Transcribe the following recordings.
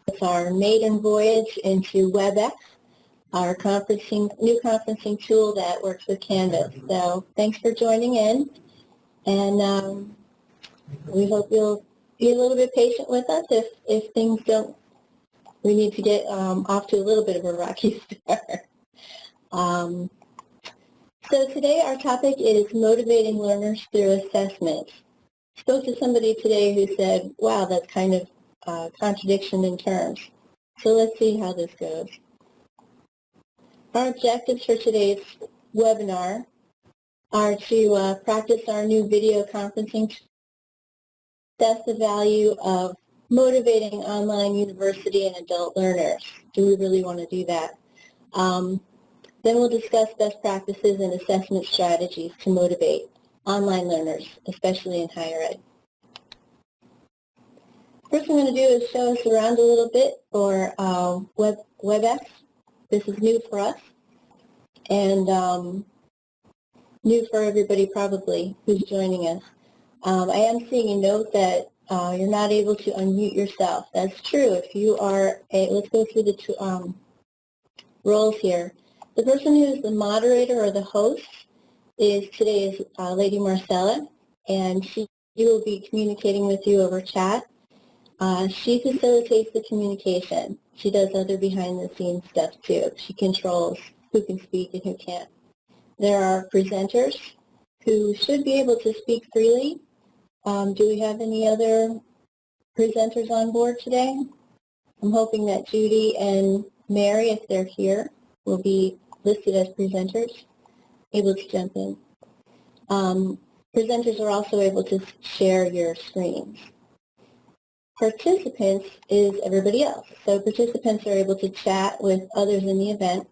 It's our maiden voyage into WebEx, our new conferencing tool that works with Canvas. So thanks for joining in, and we hope you'll be a little bit patient with us if things don't. We need to get off to a little bit of a rocky start. So today our topic is motivating learners through assessment. I spoke to somebody today who said, wow, that's kind of a contradiction in terms. So let's see how this goes. Our objectives for today's webinar are to practice our new video conferencing, assess the value of motivating online university and adult learners. Do we really want to do that? Then we'll discuss best practices and assessment strategies to motivate online learners, especially in higher ed. First I'm going to do is show us around a little bit for WebEx. This is new for us and new for everybody probably who's joining us. I am seeing a note that you're not able to unmute yourself. That's true. If you are, let's go through the two roles here. The person who is the moderator or the host today is Lady Marcella, and she will be communicating with you over chat. She facilitates the communication. She does other behind-the-scenes stuff too. She controls who can speak and who can't. There are presenters who should be able to speak freely. Do we have any other presenters on board today? I'm hoping that Judy and Mary, if they're here, will be listed as presenters, able to jump in. Presenters are also able to share your screens. Participants is everybody else. So participants are able to chat with others in the event.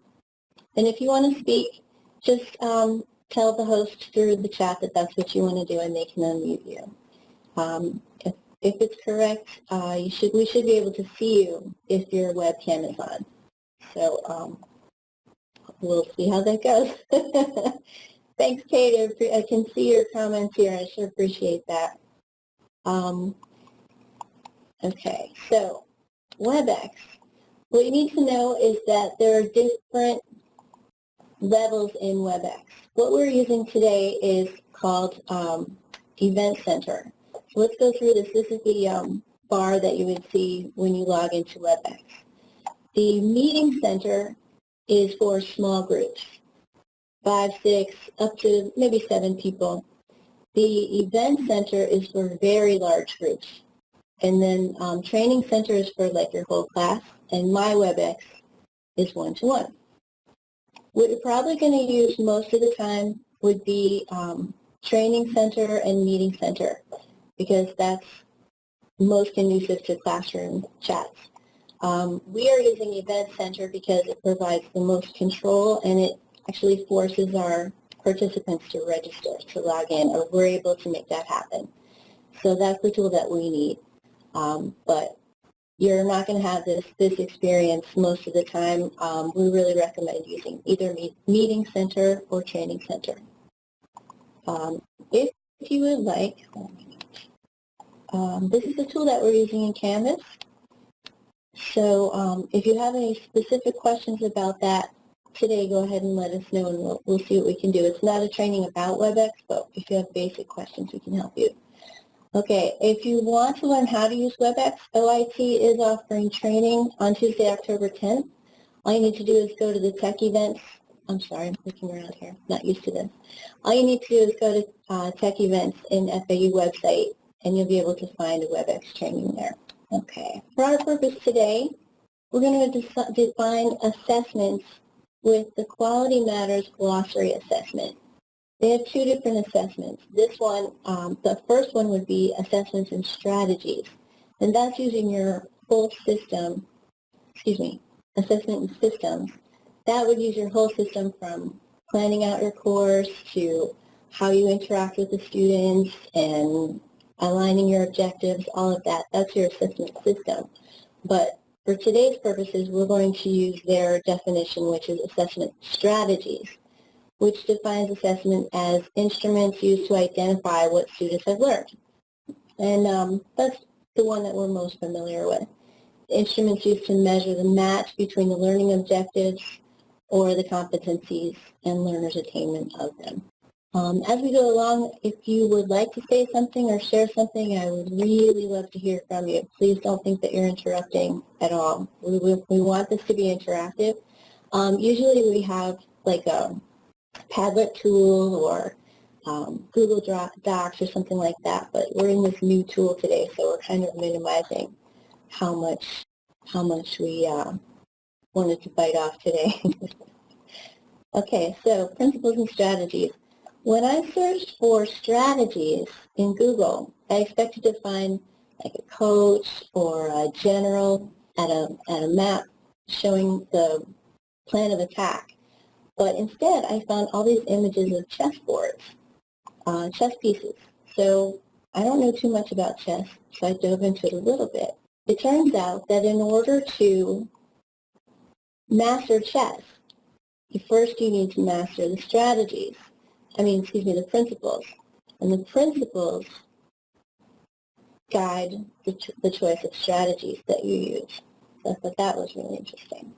And if you want to speak, just tell the host through the chat that that's what you want to do, and they can unmute you. If it's correct, we should be able to see you if your webcam is on. So we'll see how that goes. Thanks, Kate. I can see your comments here. I sure appreciate that. Okay, so WebEx. What you need to know is that there are different levels in WebEx. What we're using today is called Event Center. So let's go through this. This is the bar that you would see when you log into WebEx. The Meeting Center is for small groups, 5, 6, up to maybe 7 people. The Event Center is for very large groups. And then Training Center is for like your whole class, and my WebEx is one-to-one. What you're probably going to use most of the time would be Training Center and Meeting Center, because that's most conducive to classroom chats. We are using Event Center because it provides the most control, and it actually forces our participants to register, to log in, or we're able to make that happen. So that's the tool that we need. But you're not going to have this experience most of the time. We really recommend using either Meeting Center or Training Center. If you would like, this is the tool that we're using in Canvas. So if you have any specific questions about that today, go ahead and let us know, and we'll see what we can do. It's not a training about WebEx, but if you have basic questions, we can help you. Okay, if you want to learn how to use WebEx, OIT is offering training on Tuesday, October 10th. All you need to do is go to the tech events. I'm sorry, I'm looking around here, not used to this. All you need to do is go to tech events in FAU website, and you'll be able to find a WebEx training there. Okay, for our purpose today, we're going to define assessments with the Quality Matters Glossary Assessment. They have 2 different assessments. This one, the first one would be assessments and strategies, and that's using your whole system, assessment and systems. That would use your whole system, from planning out your course to how you interact with the students and aligning your objectives, all of that. That's your assessment system. But for today's purposes, we're going to use their definition, which is assessment strategies, which defines assessment as instruments used to identify what students have learned. And that's the one that we're most familiar with. instruments used to measure the match between the learning objectives or the competencies and learners' attainment of them. As we go along, if you would like to say something or share something, I would really love to hear from you. Please don't think that you're interrupting at all. We want this to be interactive. Usually we have like a Padlet tool or Google Docs or something like that, but we're in this new tool today, so we're kind of minimizing how much we wanted to bite off today. Okay, so principles and strategies. When I searched for strategies in Google, I expected to find like a coach or a general at a map showing the plan of attack. But instead, I found all these images of chessboards, chess pieces. So I don't know too much about chess, so I dove into it a little bit. It turns out that in order to master chess, first you need to master the the principles. And the principles guide the choice of strategies that you use. So I thought that was really interesting.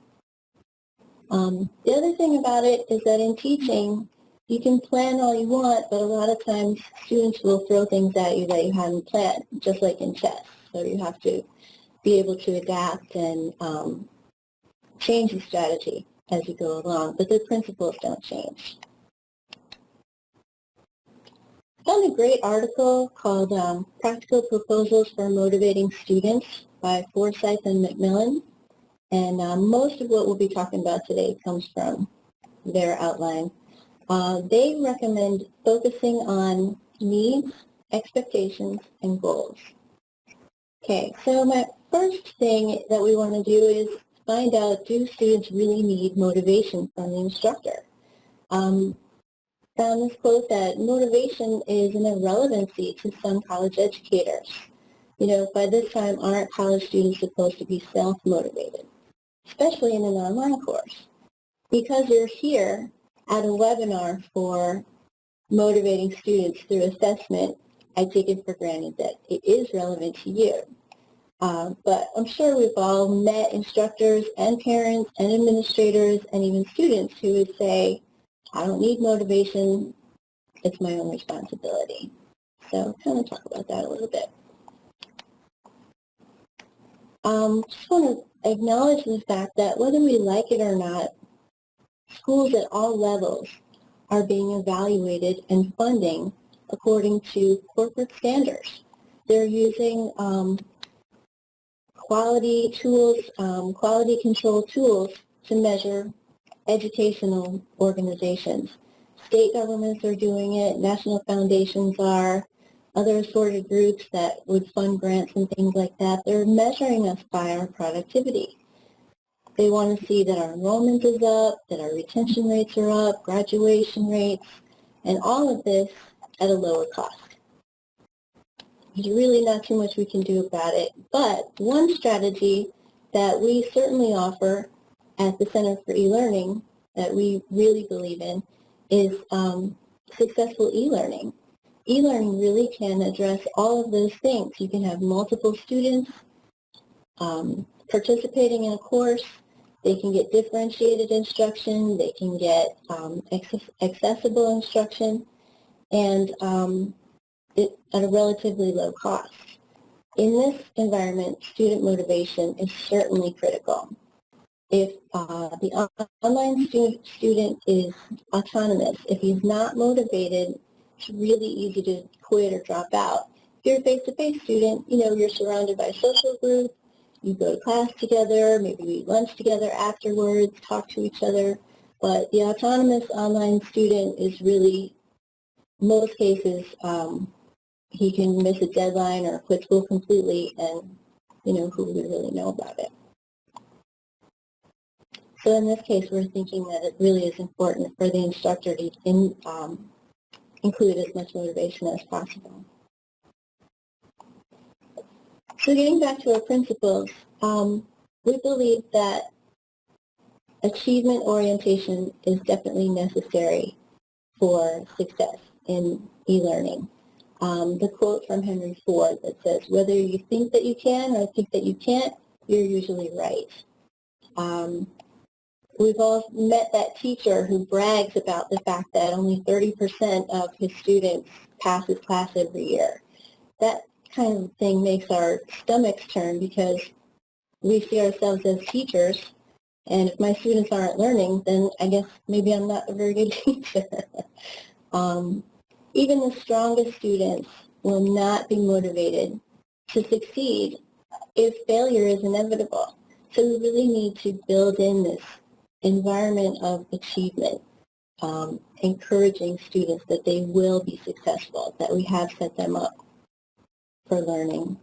The other thing about it is that in teaching, you can plan all you want, but a lot of times students will throw things at you that you haven't planned, just like in chess. So you have to be able to adapt and change the strategy as you go along, but the principles don't change. I found a great article called Practical Proposals for Motivating Students by Forsyth and McMillan, and most of what we'll be talking about today comes from their outline. They recommend focusing on needs, expectations, and goals. Okay, so my first thing that we want to do is find out, do students really need motivation from the instructor? Found this quote that motivation is an irrelevancy to some college educators. You know, by this time, aren't college students supposed to be self-motivated, especially in an online course? Because you're here at a webinar for motivating students through assessment, I take it for granted that it is relevant to you. But I'm sure we've all met instructors and parents and administrators and even students who would say, I don't need motivation, it's my own responsibility. So kind of talk about that a little bit. Just want to acknowledge the fact that whether we like it or not, schools at all levels are being evaluated and funding according to corporate standards. They're using quality tools, quality control tools to measure educational organizations. State governments are doing it, national foundations are, other assorted groups that would fund grants and things like that. They're measuring us by our productivity. They want to see that our enrollment is up, that our retention rates are up, graduation rates, and all of this at a lower cost. There's really not too much we can do about it, but one strategy that we certainly offer at the Center for eLearning that we really believe in is successful e-learning. E-learning really can address all of those things. You can have multiple students participating in a course. They can get differentiated instruction. They can get accessible instruction, and at a relatively low cost. In this environment, student motivation is certainly critical. If the online student is autonomous, if he's not motivated, it's really easy to quit or drop out. If you're a face-to-face student, you know, you're surrounded by a social group, you go to class together, maybe we eat lunch together afterwards, talk to each other, but the autonomous online student is really, most cases, he can miss a deadline or quit school completely, and, you know, who would really know about it? So in this case, we're thinking that it really is important for the instructor to include as much motivation as possible. So getting back to our principles, we believe that achievement orientation is definitely necessary for success in e-learning. The quote from Henry Ford that says, whether you think that you can or think that you can't, you're usually right. We've all met that teacher who brags about the fact that only 30% of his students pass his class every year. That kind of thing makes our stomachs turn because we see ourselves as teachers, and if my students aren't learning, then I guess maybe I'm not a very good teacher. Even the strongest students will not be motivated to succeed if failure is inevitable. So we really need to build in this environment of achievement, encouraging students that they will be successful, that we have set them up for learning.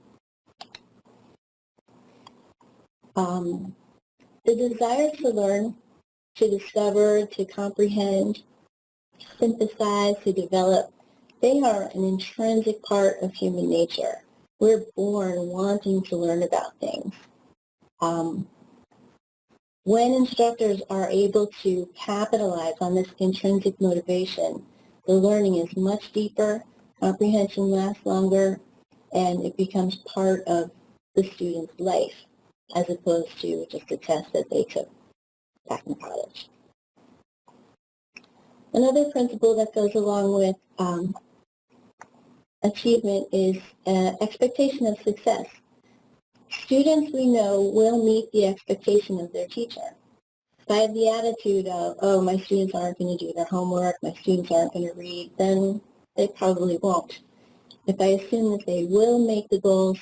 The desire to learn, to discover, to comprehend, synthesize, to develop, they are an intrinsic part of human nature. We're born wanting to learn about things. When instructors are able to capitalize on this intrinsic motivation, the learning is much deeper, comprehension lasts longer, and it becomes part of the student's life as opposed to just a test that they took back in college. Another principle that goes along with achievement is expectation of success. Students, we know, will meet the expectation of their teacher. If I have the attitude of, oh, my students aren't going to do their homework, my students aren't going to read, then they probably won't. If I assume that they will make the goals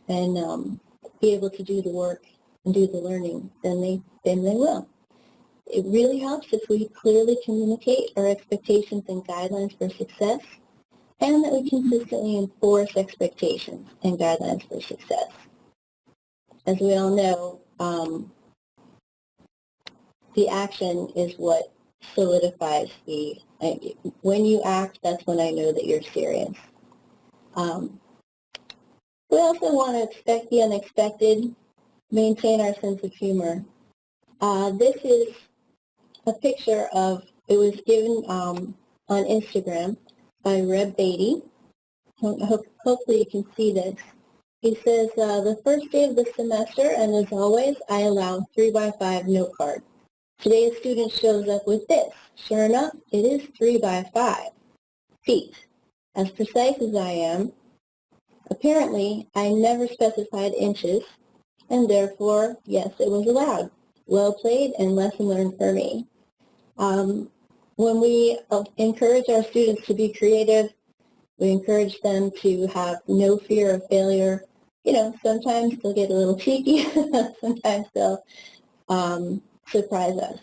and be able to do the work and do the learning, then they will. It really helps if we clearly communicate our expectations and guidelines for success, and that we consistently enforce expectations and guidelines for success. As we all know, the action is what solidifies when you act, that's when I know that you're serious. We also want to expect the unexpected, maintain our sense of humor. This is a picture of, it was given on Instagram by Reb Beatty. Hopefully you can see this. He says, the first day of the semester, and as always, I allow 3x5 note card. Today a student shows up with this. Sure enough, it is 3x5 feet. As precise as I am, apparently I never specified inches, and therefore, yes, it was allowed. Well played and lesson learned for me. When we encourage our students to be creative, we encourage them to have no fear of failure. You know, sometimes they'll get a little cheeky, sometimes they'll surprise us,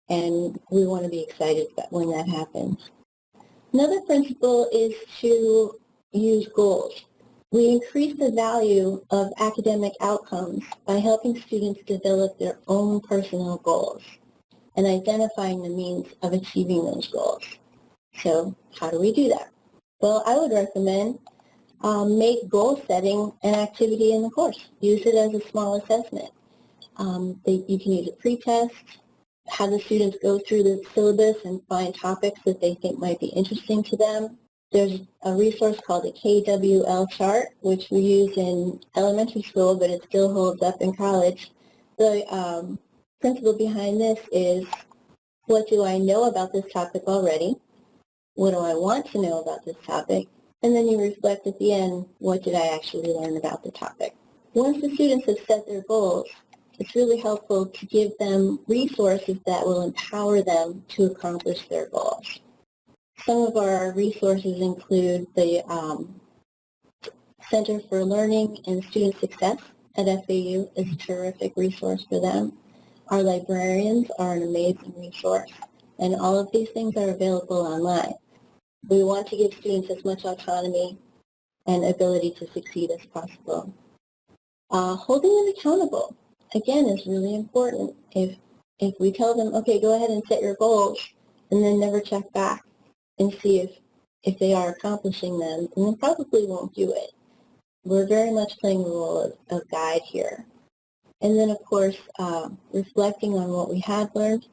and we want to be excited when that happens. Another principle is to use goals. We increase the value of academic outcomes by helping students develop their own personal goals and identifying the means of achieving those goals. So how do we do that? Well, I would recommend make goal setting an activity in the course. Use it as a small assessment. You can use a pretest, have the students go through the syllabus and find topics that they think might be interesting to them. There's a resource called the KWL chart, which we use in elementary school, but it still holds up in college. The principle behind this is, what do I know about this topic already? What do I want to know about this topic? And then you reflect at the end, what did I actually learn about the topic? Once the students have set their goals, it's really helpful to give them resources that will empower them to accomplish their goals. Some of our resources include the Center for Learning and Student Success at FAU is a terrific resource for them. Our librarians are an amazing resource, and all of these things are available online. We want to give students as much autonomy and ability to succeed as possible. Holding them accountable, again, is really important. If we tell them, okay, go ahead and set your goals, and then never check back and see if they are accomplishing them, and they probably won't do it. We're very much playing the role of guide here. And then, of course, reflecting on what we have learned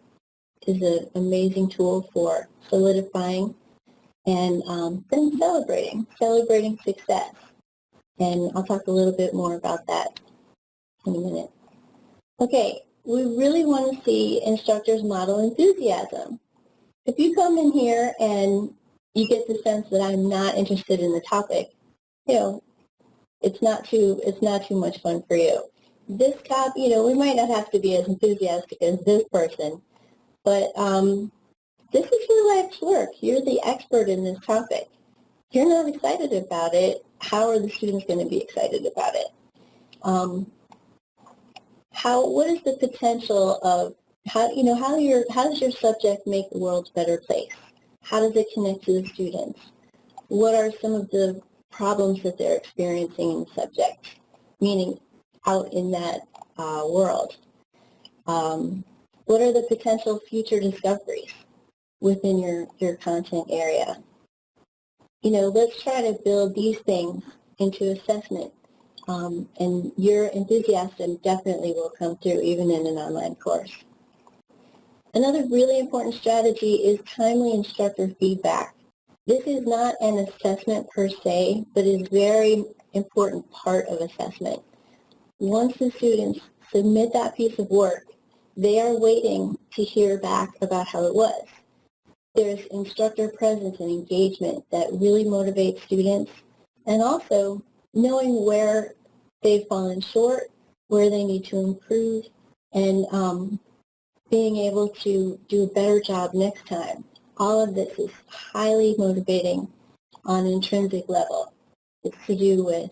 is an amazing tool for solidifying and then celebrating success. And I'll talk a little bit more about that in a minute. Okay, we really want to see instructors model enthusiasm. If you come in here and you get the sense that I'm not interested in the topic, it's not too much fun for you. This we might not have to be as enthusiastic as this person, but this is your life's work. You're the expert in this topic. If you're not excited about it, how are the students going to be excited about it? What is the potential of how does your subject make the world a better place? How does it connect to the students? What are some of the problems that they're experiencing in the subject, meaning out in that world? What are the potential future discoveries within your content area? Let's try to build these things into assessment, and your enthusiasm definitely will come through even in an online course. Another really important strategy is timely instructor feedback. This is not an assessment per se, but is a very important part of assessment. Once the students submit that piece of work, they are waiting to hear back about how it was. There's instructor presence and engagement that really motivates students, and also knowing where they've fallen short, where they need to improve, and being able to do a better job next time. All of this is highly motivating on an intrinsic level. It's to do with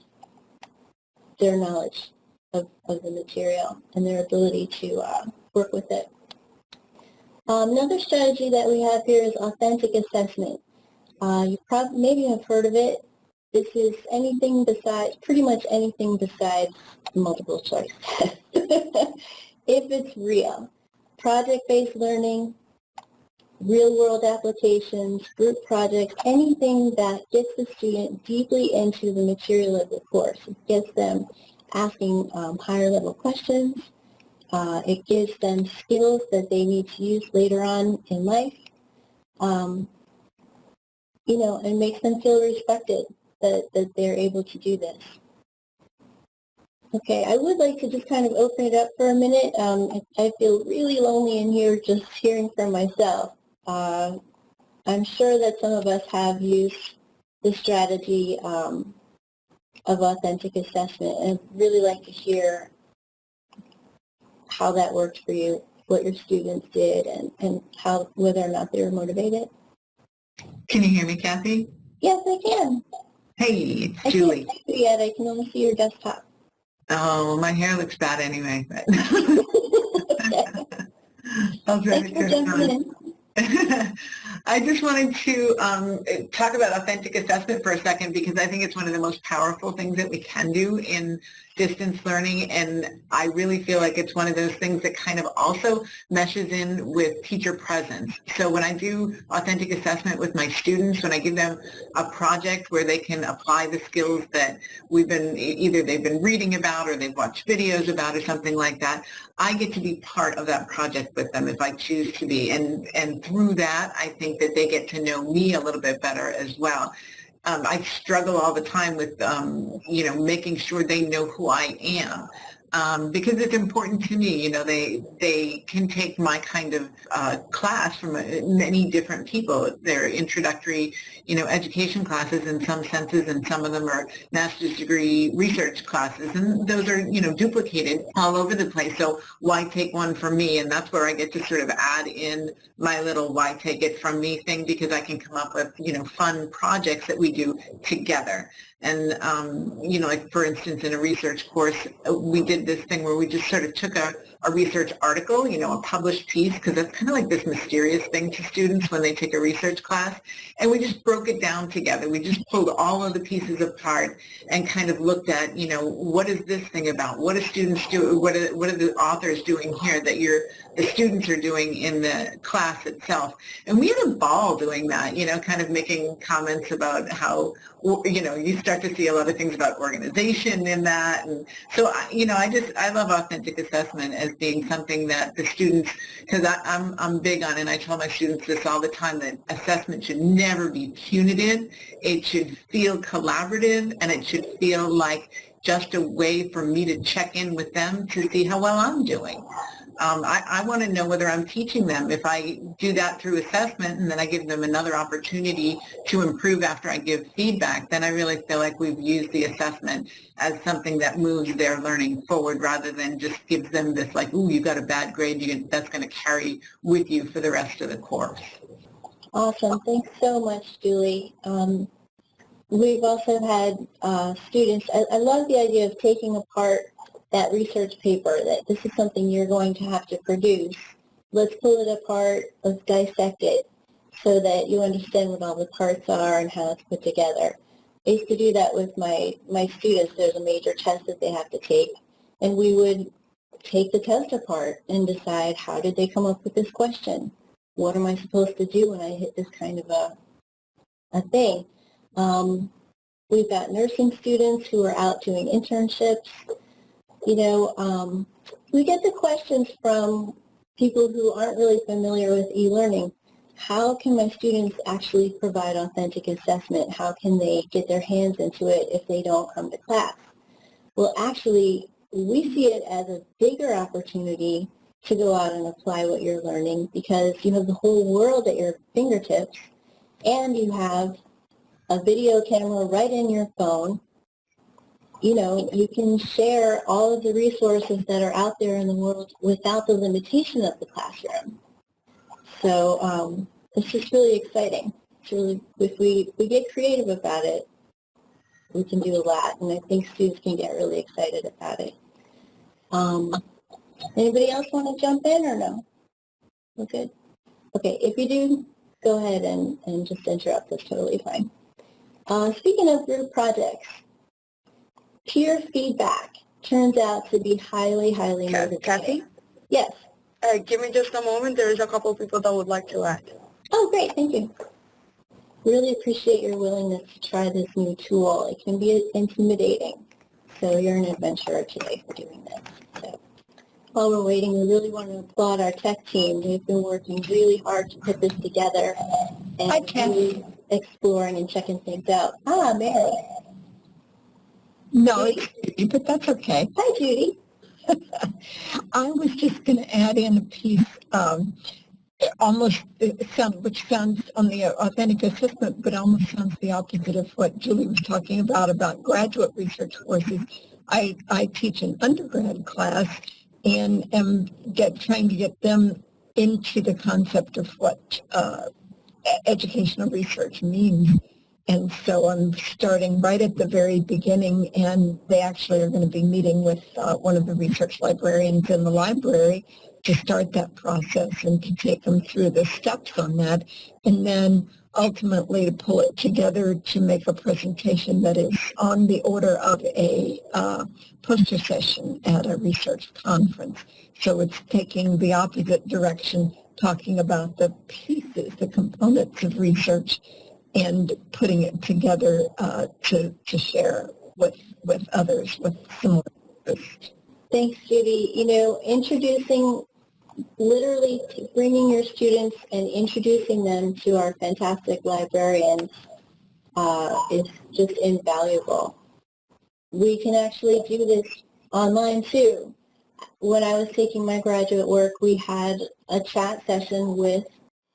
their knowledge of the material and their ability to work with it. Another strategy that we have here is authentic assessment. You maybe have heard of it. This is pretty much anything besides multiple choice. If it's real. Project-based learning, real-world applications, group projects, anything that gets the student deeply into the material of the course. It gets them asking higher-level questions. It gives them skills that they need to use later on in life, and makes them feel respected that they're able to do this. Okay, I would like to just kind of open it up for a minute. I feel really lonely in here just hearing from myself. I'm sure that some of us have used the strategy of authentic assessment, and I'd really like to hear how that worked for you, what your students did, and whether or not they were motivated. Can you hear me, Kathy? Yes, I can. Hey, it's Julie. I can't see you yet. I can only see your desktop. Oh, my hair looks bad anyway. But Okay. I'll try Thanks to for turn jumping it in. on. I just wanted to talk about authentic assessment for a second, because I think it's one of the most powerful things that we can do in distance learning, and I really feel like it's one of those things that kind of also meshes in with teacher presence. So when I do authentic assessment with my students, when I give them a project where they can apply the skills that either they've been reading about or they've watched videos about or something like that, I get to be part of that project with them if I choose to be, and through that I think that they get to know me a little bit better as well. I struggle all the time with, making sure they know who I am, because it's important to me. They can take my kind of class from many different people. They're introductory, education classes in some senses, and some of them are master's degree research classes, and those are, duplicated all over the place. So why take one from me? And that's where I get to sort of add in my little why take it from me thing, because I can come up with, fun projects that we do together. And, like for instance, in a research course, we did this thing where we just sort of took a research article, a published piece, because that's kind of like this mysterious thing to students when they take a research class, and we just broke it down together. We just pulled all of the pieces apart and kind of looked at, what is this thing about? What do students do? What are the authors doing here that the students are doing in the class itself? And we had a ball doing that, kind of making comments about how, you start to see a lot of things about organization in that. And so, I love authentic assessment as being something that the students, because I'm big on, and I tell my students this all the time, that assessment should never be punitive. It should feel collaborative, and it should feel like just a way for me to check in with them to see how well I'm doing. I want to know whether I'm teaching them. If I do that through assessment and then I give them another opportunity to improve after I give feedback, then I really feel like we've used the assessment as something that moves their learning forward rather than just gives them this like, ooh, you got a bad grade, that's going to carry with you for the rest of the course. Awesome. Thanks so much, Julie. We've also had students, I love the idea of taking apart that research paper, that this is something you're going to have to produce. Let's pull it apart, let's dissect it so that you understand what all the parts are and how it's put together. I used to do that with my students. There's a major test that they have to take, and we would take the test apart and decide, how did they come up with this question? What am I supposed to do when I hit this kind of a thing? We've got nursing students who are out doing internships. You know, we get the questions from people who aren't really familiar with e-learning. How can my students actually provide authentic assessment? How can they get their hands into it if they don't come to class? Well, actually, we see it as a bigger opportunity to go out and apply what you're learning, because you have the whole world at your fingertips, and you have a video camera right in your phone. You know, you can share all of the resources that are out there in the world without the limitation of the classroom. So it's just really exciting. It's really, if we get creative about it, we can do a lot, and I think students can get really excited about it. Anybody else want to jump in or no? We're good? Okay, if you do, go ahead and just interrupt. That's totally fine. Speaking of group projects, peer feedback turns out to be highly, highly motivating. Kathy? Yes. Give me just a moment. There's a couple of people that would like to add. Oh, great. Thank you. Really appreciate your willingness to try this new tool. It can be intimidating. So you're an adventurer today for doing this. So while we're waiting, we really want to applaud our tech team. They've been working really hard to put this together and really exploring and checking things out. Ah, Mary. No, it's Judy, but that's okay. Hi, Judy. I was just going to add in a piece, which sounds on the authentic assessment, but almost sounds the opposite of what Julie was talking about graduate research courses. I teach an undergrad class and am trying to get them into the concept of what educational research means. And so I'm starting right at the very beginning, and they actually are going to be meeting with one of the research librarians in the library to start that process and to take them through the steps on that, and then ultimately to pull it together to make a presentation that is on the order of a poster session at a research conference. So it's taking the opposite direction, talking about the pieces, the components of research, and putting it together to share with others with similar interests. Thanks, Judy. You know, literally bringing your students and introducing them to our fantastic librarians is just invaluable. We can actually do this online too. When I was taking my graduate work, we had a chat session with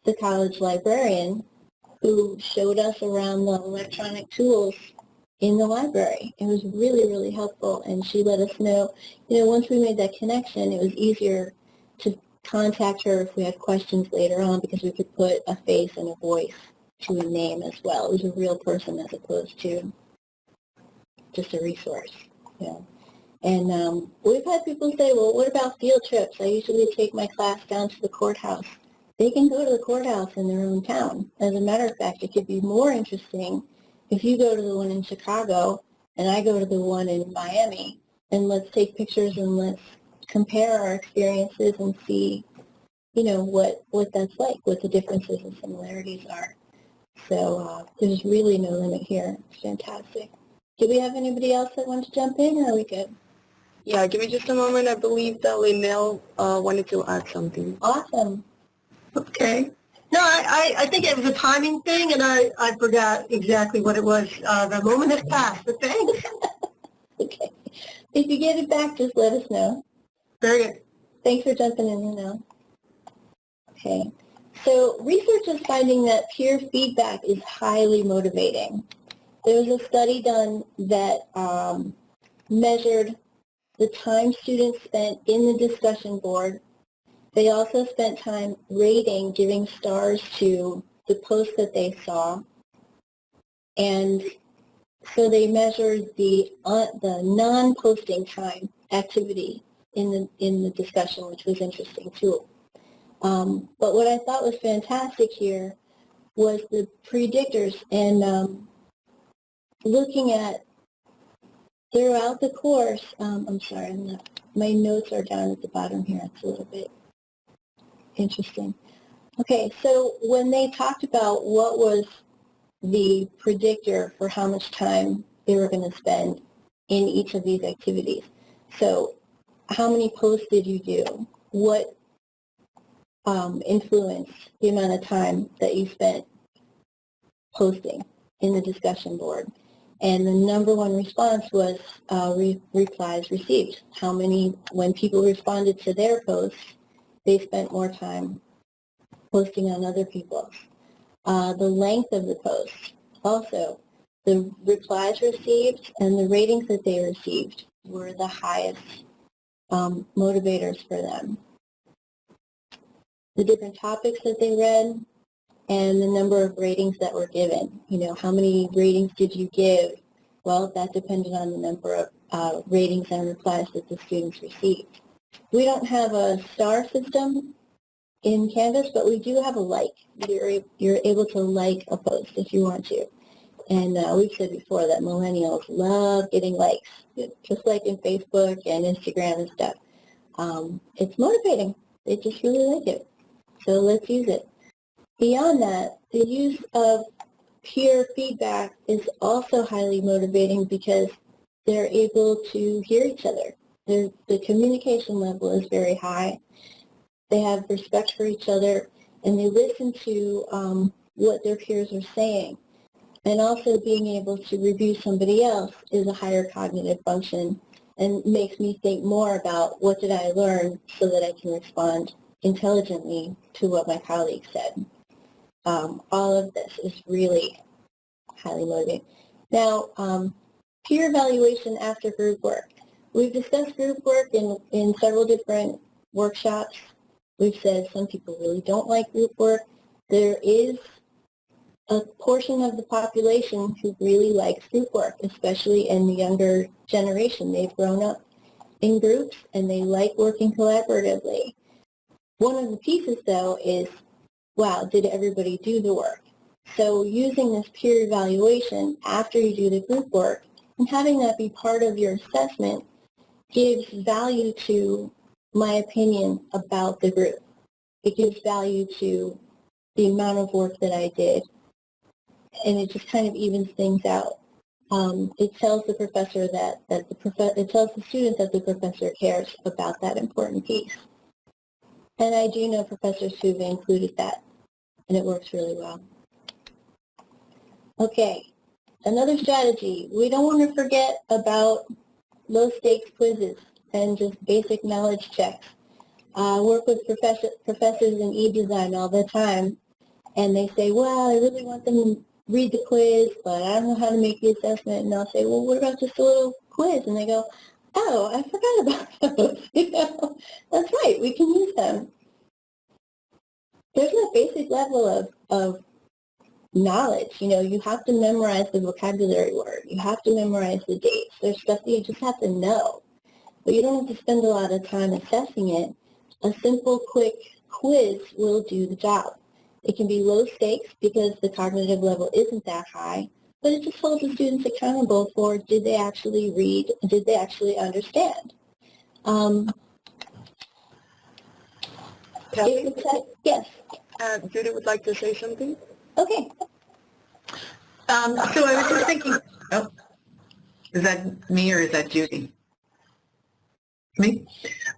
the college librarian who showed us around the electronic tools in the library. It was really, really helpful, and she let us know, once we made that connection, it was easier to contact her if we had questions later on, because we could put a face and a voice to a name as well. It was a real person as opposed to just a resource. And we've had people say, well, what about field trips? I usually take my class down to the courthouse. They can go to the courthouse in their own town. As a matter of fact, it could be more interesting if you go to the one in Chicago and I go to the one in Miami, and let's take pictures and let's compare our experiences and see, what that's like, what the differences and similarities are. So there's really no limit here. It's fantastic. Do we have anybody else that wants to jump in, or are we good? Yeah, give me just a moment. I believe that Linnell wanted to add something. Awesome. Okay. No, I think it was a timing thing, and I forgot exactly what it was. The moment has passed, but thanks. Okay. If you get it back, just let us know. Very good. Thanks for jumping in now. Okay. So research is finding that peer feedback is highly motivating. There was a study done that measured the time students spent in the discussion board. They also spent time rating, giving stars to the posts that they saw. And so they measured the non-posting time activity in the discussion, which was interesting too. But what I thought was fantastic here was the predictors and looking at throughout the course. I'm sorry, my notes are down at the bottom here. It's a little bit interesting. Okay, so when they talked about what was the predictor for how much time they were going to spend in each of these activities. So how many posts did you do? What influenced the amount of time that you spent posting in the discussion board? And the number one response was replies received. How many, when people responded to their posts, they spent more time posting on other people's. The length of the post, also the replies received and the ratings that they received were the highest motivators for them. The different topics that they read and the number of ratings that were given. You know, how many ratings did you give? Well, that depended on the number of ratings and replies that the students received. We don't have a star system in Canvas, but we do have a like. You're able to like a post if you want to. And we've said before that millennials love getting likes, just like in Facebook and Instagram and stuff. It's motivating. They just really like it. So let's use it. Beyond that, the use of peer feedback is also highly motivating because they're able to hear each other. The communication level is very high. They have respect for each other, and they listen to what their peers are saying. And also being able to review somebody else is a higher cognitive function and makes me think more about what did I learn so that I can respond intelligently to what my colleague said. All of this is really highly motivating. Now, peer evaluation after group work. We've discussed group work in several different workshops. We've said some people really don't like group work. There is a portion of the population who really likes group work, especially in the younger generation. They've grown up in groups and they like working collaboratively. One of the pieces, though, is, wow, did everybody do the work? So using this peer evaluation after you do the group work and having that be part of your assessment gives value to my opinion about the group. It gives value to the amount of work that I did, and it just kind of evens things out. It tells the professor it tells the student that the professor cares about that important piece. And I do know professors who've included that, and it works really well. Okay, another strategy. We don't want to forget about low-stakes quizzes and just basic knowledge checks. I work with professors in e-design all the time, and they say, well, I really want them to read the quiz, but I don't know how to make the assessment. And I'll say, well, what about just a little quiz? And they go, oh, I forgot about those. You know, that's right, we can use them. There's a basic level of knowledge. You know, you have to memorize the vocabulary word. You have to memorize the dates. There's stuff that you just have to know. But you don't have to spend a lot of time assessing it. A simple, quick quiz will do the job. It can be low stakes because the cognitive level isn't that high, but it just holds the students accountable for did they actually read, did they actually understand. Yes. Judy would like to say something. Okay. So I was just thinking, oh, is that me or is that Judy? Me?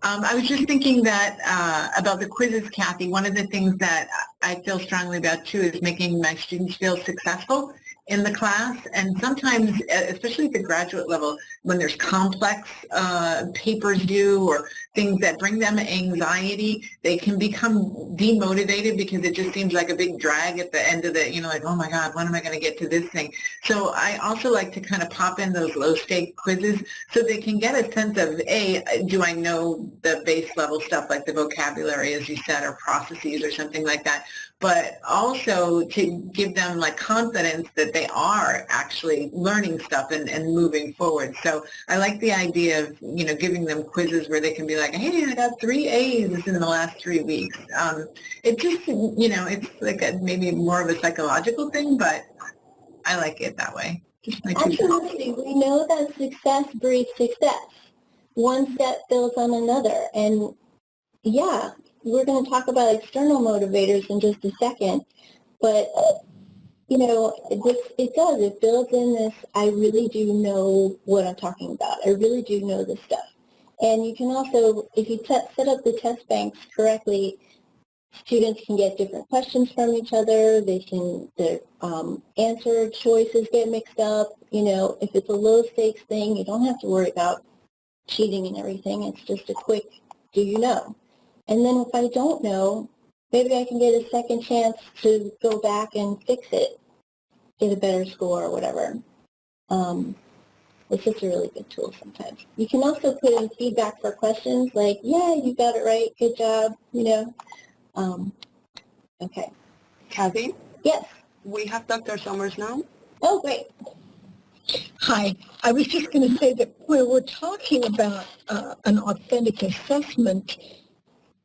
I was just thinking that about the quizzes, Kathy. One of the things that I feel strongly about too is making my students feel successful in the class. And sometimes, especially at the graduate level, when there's complex papers due or things that bring them anxiety, they can become demotivated because it just seems like a big drag at the end of the, like, oh my God, when am I going to get to this thing? So I also like to kind of pop in those low-stake quizzes so they can get a sense of, A, do I know the base level stuff like the vocabulary, as you said, or processes or something like that, but also to give them like confidence that they are actually learning stuff and moving forward. So I like the idea of, giving them quizzes where they can be like, hey, I got 3 A's in the last 3 weeks. It just, it's like maybe more of a psychological thing, but I like it that way. Just my 2 cents. Absolutely. We know that success breeds success. One step builds on another. And yeah, we're going to talk about external motivators in just a second. But, it builds in this, I really do know what I'm talking about. I really do know this stuff. And you can also, if you set up the test banks correctly, students can get different questions from each other. The answer choices get mixed up. If it's a low-stakes thing, you don't have to worry about cheating and everything. It's just a quick, do you know? And then if I don't know, maybe I can get a second chance to go back and fix it, get a better score or whatever. It's just a really good tool sometimes. You can also put in feedback for questions like, yeah, you got it right, good job, Okay. Kathy, Yes. we have Dr. Summers now. Oh, great. Hi. I was just going to say that where we're talking about an authentic assessment,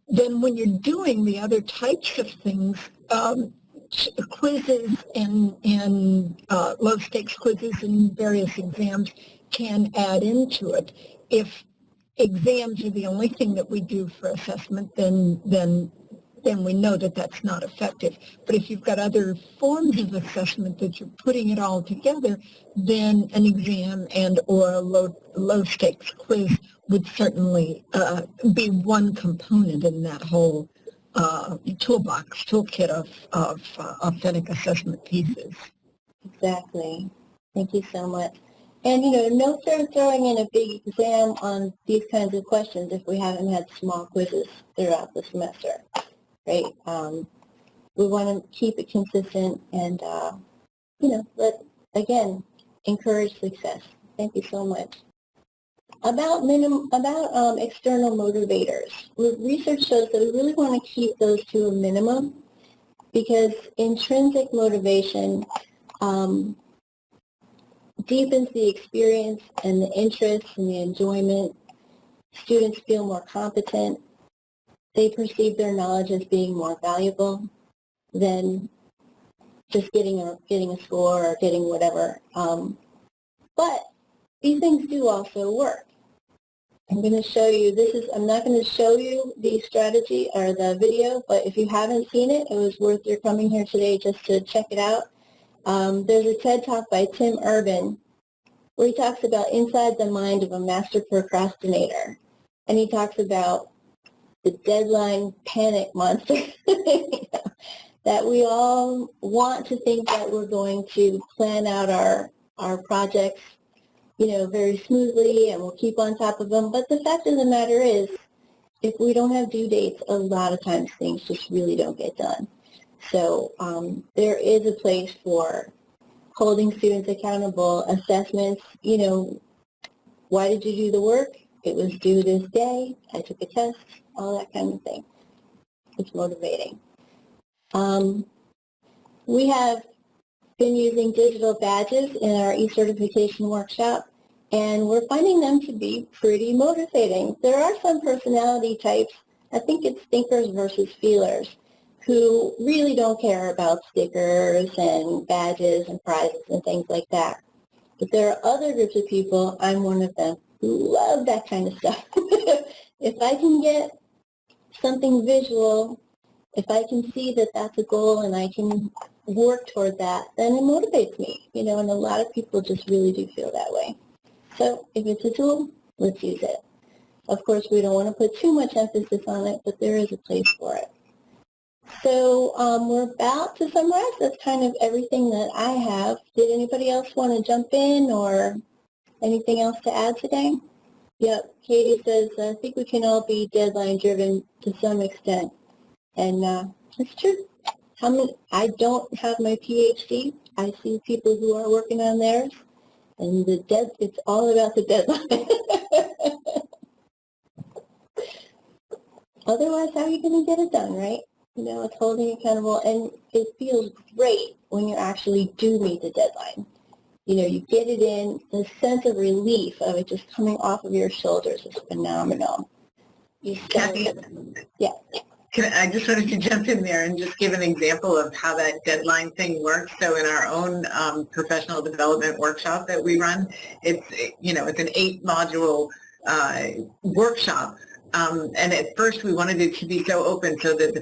then when you're doing the other types of things, quizzes and low-stakes quizzes and various exams can add into it. If exams are the only thing that we do for assessment, then we know that that's not effective. But if you've got other forms of assessment that you're putting it all together, then an exam and or a low-stakes quiz would certainly be one component in that whole toolkit of authentic assessment pieces. Exactly. Thank you so much. And, no sense throwing in a big exam on these kinds of questions if we haven't had small quizzes throughout the semester, right? We want to keep it consistent and, encourage success. Thank you so much. About external motivators. Research shows that we really want to keep those to a minimum because intrinsic motivation deepens the experience and the interest and the enjoyment. Students feel more competent. They perceive their knowledge as being more valuable than just getting a score or getting whatever. But these things do also work. I'm going to show you, I'm not going to show you the strategy or the video, but if you haven't seen it, it was worth your coming here today just to check it out. There's a TED Talk by Tim Urban where he talks about inside the mind of a master procrastinator. And he talks about the deadline panic monster that we all want to think that we're going to plan out our projects very smoothly and we'll keep on top of them. But the fact of the matter is, if we don't have due dates, a lot of times things just really don't get done. So there is a place for holding students accountable, assessments, why did you do the work? It was due this day, I took a test, all that kind of thing. It's motivating. We have been using digital badges in our e-certification workshop, and we're finding them to be pretty motivating. There are some personality types, I think it's thinkers versus feelers, who really don't care about stickers and badges and prizes and things like that. But there are other groups of people, I'm one of them, who love that kind of stuff. If I can get something visual, if I can see that that's a goal and I can work toward that, then it motivates me, and a lot of people just really do feel that way. So if it's a tool, let's use it. Of course, we don't want to put too much emphasis on it, but there is a place for it. So we're about to summarize. That's kind of everything that I have. Did anybody else want to jump in or anything else to add today? Yep, Katie says, I think we can all be deadline driven to some extent. And it's true. I don't have my PhD. I see people who are working on theirs, and it's all about the deadline. Otherwise, how are you going to get it done, right? You know, it's holding you accountable, and it feels great when you actually do meet the deadline. You know, you get it in, the sense of relief of it just coming off of your shoulders is phenomenal. Kathy, yeah. I just wanted to jump in there and just give an example of how that deadline thing works. So in our own professional development workshop that we run, it's an 8-module workshop. And at first we wanted it to be so open so that the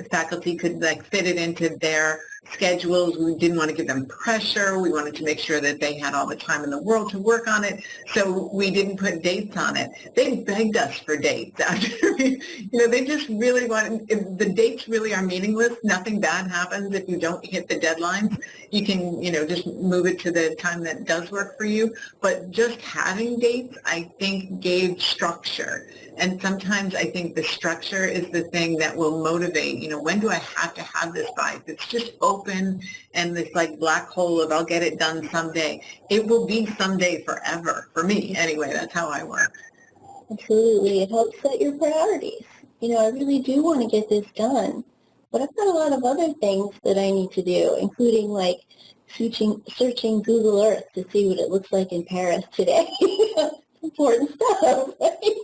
faculty could fit it into their schedules. We didn't want to give them pressure. We wanted to make sure that they had all the time in the world to work on it. So we didn't put dates on it. They begged us for dates. They just really wanted, the dates really are meaningless. Nothing bad happens if you don't hit the deadlines. You can, just move it to the time that does work for you. But just having dates, I think, gave structure. And sometimes I think the structure is the thing that will motivate, when do I have to have this by? If it's just open and this black hole of I'll get it done someday, it will be someday forever. For me, anyway, that's how I work. Absolutely. It helps set your priorities. I really do want to get this done, but I've got a lot of other things that I need to do, including searching Google Earth to see what it looks like in Paris today. Important stuff, right?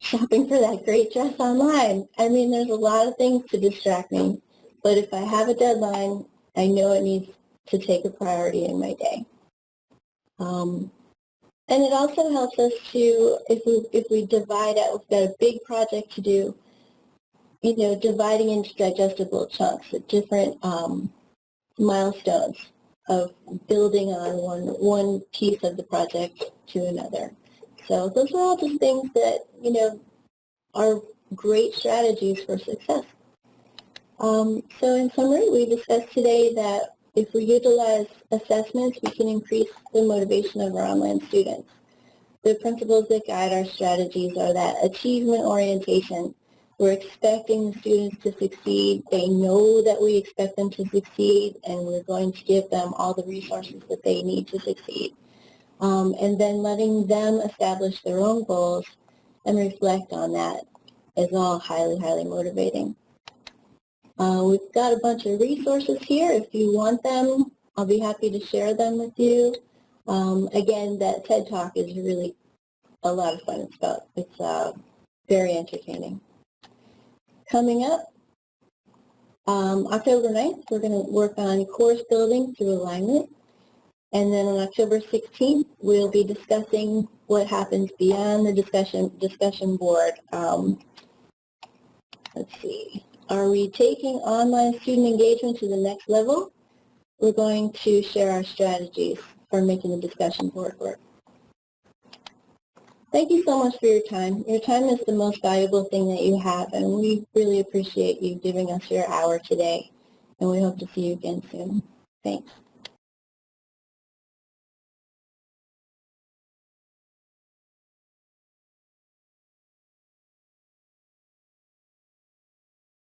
Shopping for that great dress online. I mean, there's a lot of things to distract me, but if I have a deadline, I know it needs to take a priority in my day. And it also helps us to, if we divide out, we've got a big project to do, dividing into digestible chunks at different milestones of building on one piece of the project to another. So those are all just things that, are great strategies for success. So in summary, we discussed today that if we utilize assessments, we can increase the motivation of our online students. The principles that guide our strategies are that achievement orientation. We're expecting the students to succeed. They know that we expect them to succeed, and we're going to give them all the resources that they need to succeed. And then letting them establish their own goals and reflect on that is all highly, highly motivating. We've got a bunch of resources here. If you want them, I'll be happy to share them with you. Again, that TED Talk is really a lot of fun. It's very entertaining. Coming up, October 9th, we're going to work on course building through alignment. And then on October 16th, we'll be discussing what happens beyond the discussion board. Let's see. Are we taking online student engagement to the next level? We're going to share our strategies for making the discussion board work. Thank you so much for your time. Your time is the most valuable thing that you have, and we really appreciate you giving us your hour today. And we hope to see you again soon. Thanks.